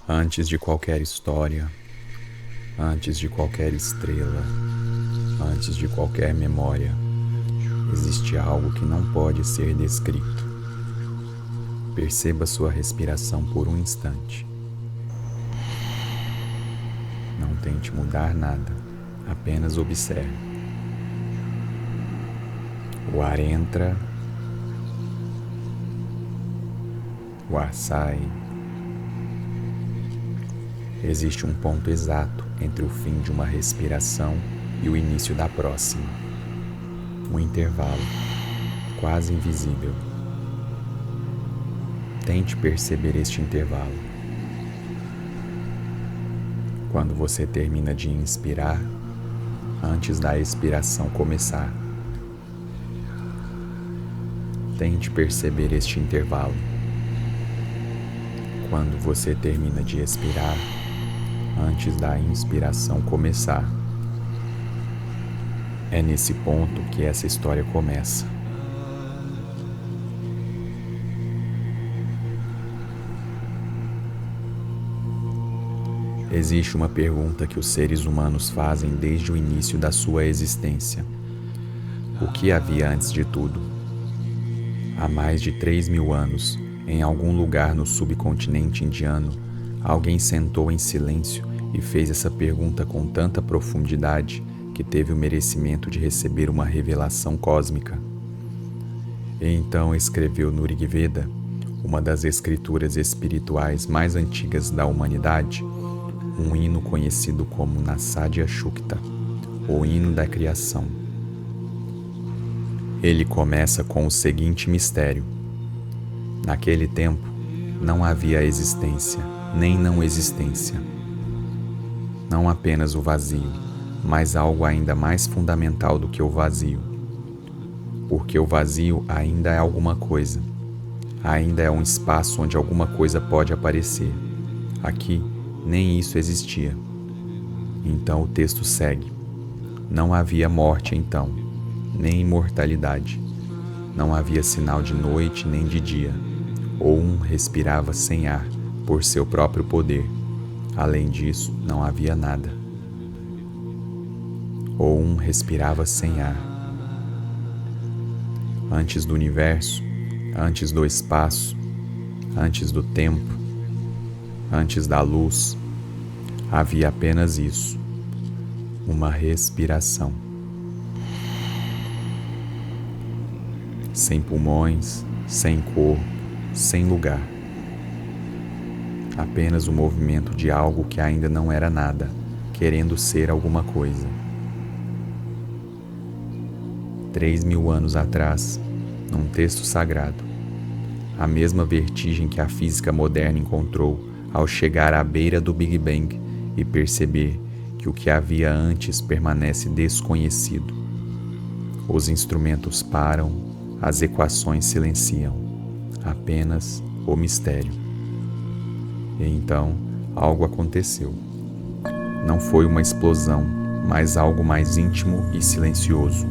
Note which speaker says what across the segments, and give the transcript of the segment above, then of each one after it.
Speaker 1: Antes de qualquer história, antes de qualquer estrela, antes de qualquer memória, existe algo que não pode ser descrito. Perceba sua respiração por um instante. Não tente mudar nada, apenas observe. O ar entra, o ar sai. Existe um ponto exato entre o fim de uma respiração e o início da próxima. Um intervalo, quase invisível. Tente perceber este intervalo. Quando você termina de inspirar, antes da expiração começar, tente perceber este intervalo. Quando você termina de expirar, antes da inspiração começar. É nesse ponto que essa história começa. Existe uma pergunta que os seres humanos fazem desde o início da sua existência. O que havia antes de tudo? Há mais de 3.000 anos, em algum lugar no subcontinente indiano, alguém sentou em silêncio e fez essa pergunta com tanta profundidade que teve o merecimento de receber uma revelação cósmica. E então escreveu no Rig Veda, uma das escrituras espirituais mais antigas da humanidade, um hino conhecido como Nasadya Shukta, o hino da criação. Ele começa com o seguinte mistério. Naquele tempo, não havia existência, nem não existência. Não apenas o vazio, mas algo ainda mais fundamental do que o vazio. Porque o vazio ainda é alguma coisa. Ainda é um espaço onde alguma coisa pode aparecer. Aqui, nem isso existia. Então o texto segue. Não havia morte então, nem imortalidade. Não havia sinal de noite nem de dia. Ou um respirava sem ar, por seu próprio poder. Além disso, não havia nada. Ou um respirava sem ar. Antes do universo, antes do espaço, antes do tempo, antes da luz, havia apenas isso, uma respiração. Sem pulmões, sem corpo, sem lugar. Apenas o movimento de algo que ainda não era nada, querendo ser alguma coisa. 3.000 anos atrás, num texto sagrado, a mesma vertigem que a física moderna encontrou ao chegar à beira do Big Bang e perceber que o que havia antes permanece desconhecido. Os instrumentos param, as equações silenciam, apenas o mistério. E então, algo aconteceu. Não foi uma explosão, mas algo mais íntimo e silencioso.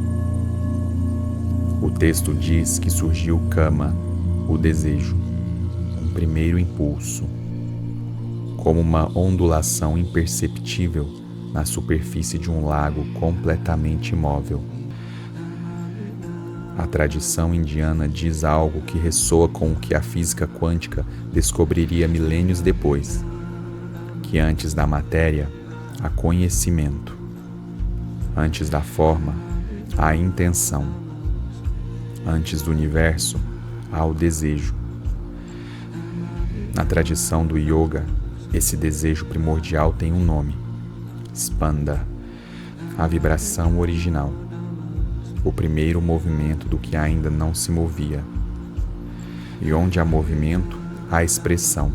Speaker 1: O texto diz que surgiu Kama, o desejo, um primeiro impulso, como uma ondulação imperceptível na superfície de um lago completamente imóvel. A tradição indiana diz algo que ressoa com o que a física quântica descobriria milênios depois, que antes da matéria, há conhecimento, antes da forma, há intenção, antes do universo, há o desejo. Na tradição do yoga, esse desejo primordial tem um nome, Spanda, a vibração original, o primeiro movimento do que ainda não se movia. E onde há movimento, há expressão.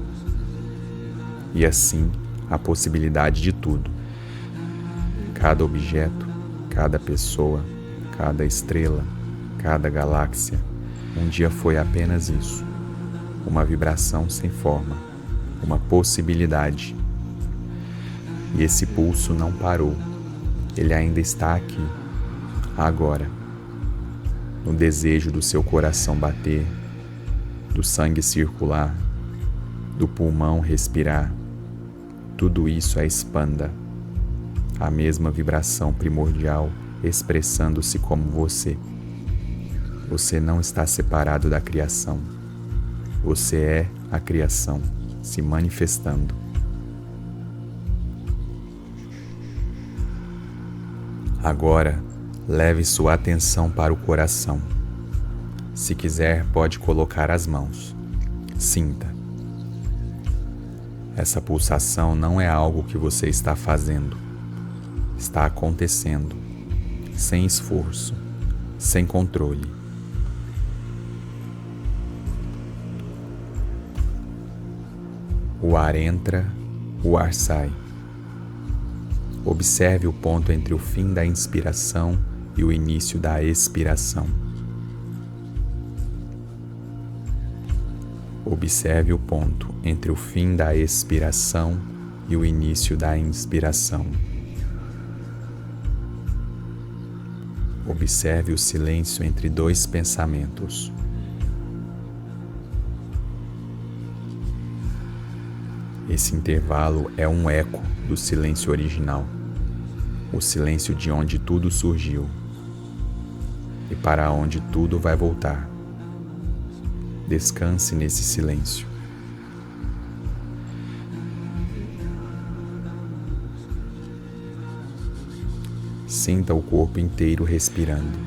Speaker 1: E assim, a possibilidade de tudo. Cada objeto, cada pessoa, cada estrela, cada galáxia, um dia foi apenas isso, uma vibração sem forma, uma possibilidade. E esse pulso não parou, ele ainda está aqui, agora, no desejo do seu coração bater, do sangue circular, do pulmão respirar, tudo isso a expanda. A mesma vibração primordial expressando-se como você. Você não está separado da criação. Você é a criação se manifestando. Agora, leve sua atenção para o coração. Se quiser, pode colocar as mãos. Sinta. Essa pulsação não é algo que você está fazendo. Está acontecendo, sem esforço, sem controle. O ar entra, o ar sai. Observe o ponto entre o fim da inspiração e o início da expiração. Observe o ponto entre o fim da expiração e o início da inspiração. Observe o silêncio entre dois pensamentos. Esse intervalo é um eco do silêncio original, o silêncio de onde tudo surgiu e para onde tudo vai voltar. Descanse nesse silêncio. Sinta o corpo inteiro respirando.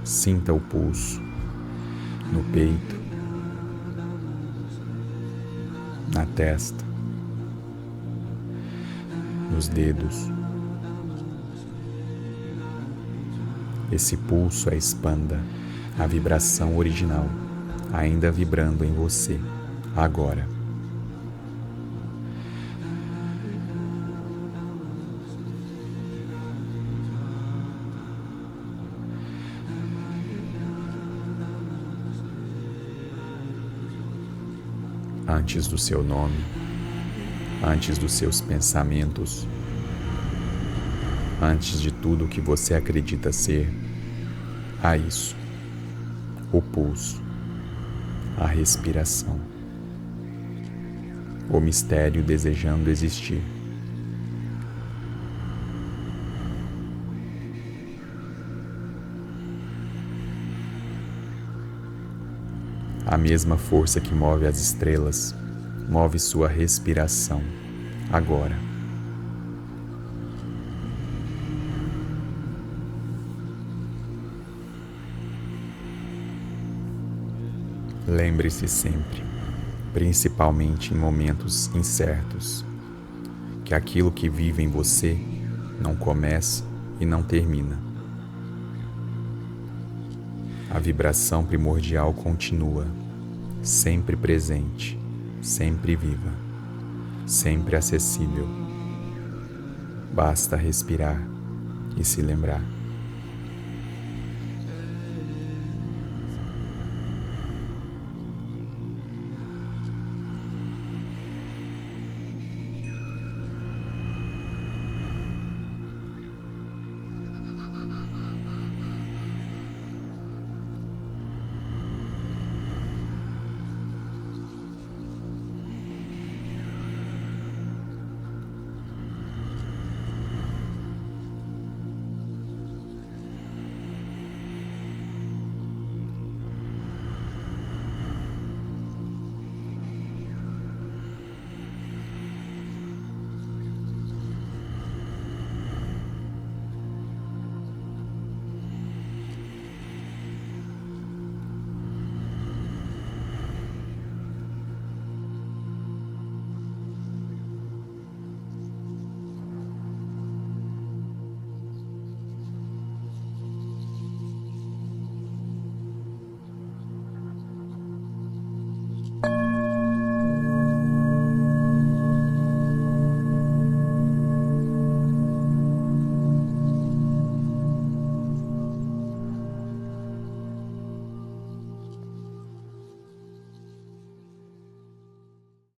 Speaker 1: Sinta o pulso no peito, na testa, nos dedos. Esse pulso a expanda, a vibração original, ainda vibrando em você, agora. Antes do seu nome, antes dos seus pensamentos, antes de tudo o que você acredita ser, há isso: o pulso, a respiração, o mistério desejando existir. A mesma força que move as estrelas, move sua respiração, agora. Lembre-se sempre, principalmente em momentos incertos, que aquilo que vive em você não começa e não termina. A vibração primordial continua, sempre presente, sempre viva, sempre acessível. Basta respirar e se lembrar.